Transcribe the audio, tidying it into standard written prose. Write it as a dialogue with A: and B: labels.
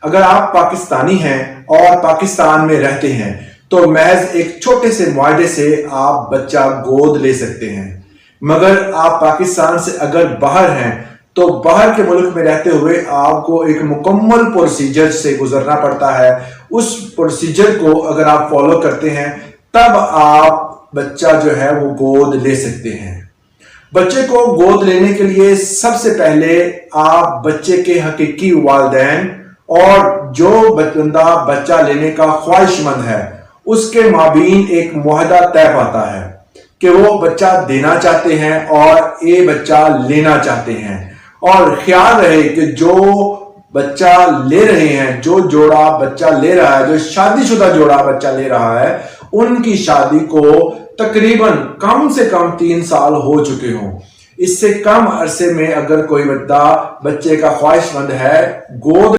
A: अगर आप पाकिस्तानी हैं और पाकिस्तान में रहते हैं तो महज एक छोटे से मुआहदे से आप बच्चा गोद ले सकते हैं। मगर आप पाकिस्तान से अगर बाहर हैं तो बाहर के मुल्क में रहते हुए आपको एक मुकम्मल प्रोसीजर से गुजरना पड़ता है। उस प्रोसीजर को अगर आप फॉलो करते हैं तब आप बच्चा जो है वो गोद ले सकते हैं। बच्चे को गोद लेने के लिए सबसे पहले आप बच्चे के हकीकी वालिदैन और जो बंदा बच्चा लेने का ख्वाहिशमंद है उसके माबीन एक मुआहदा तय पाता है कि वो बच्चा देना चाहते हैं और ये बच्चा लेना चाहते हैं। और ख्याल रहे कि जो बच्चा ले रहे हैं, जो जोड़ा बच्चा ले रहा है, जो शादीशुदा जोड़ा बच्चा ले रहा है, उनकी शादी को तकरीबन कम से कम 3 साल हो चुके हों। इससे कम अरसे में अगर कोई बच्चा बच्चे का ख्वाहिशमंद है, गोद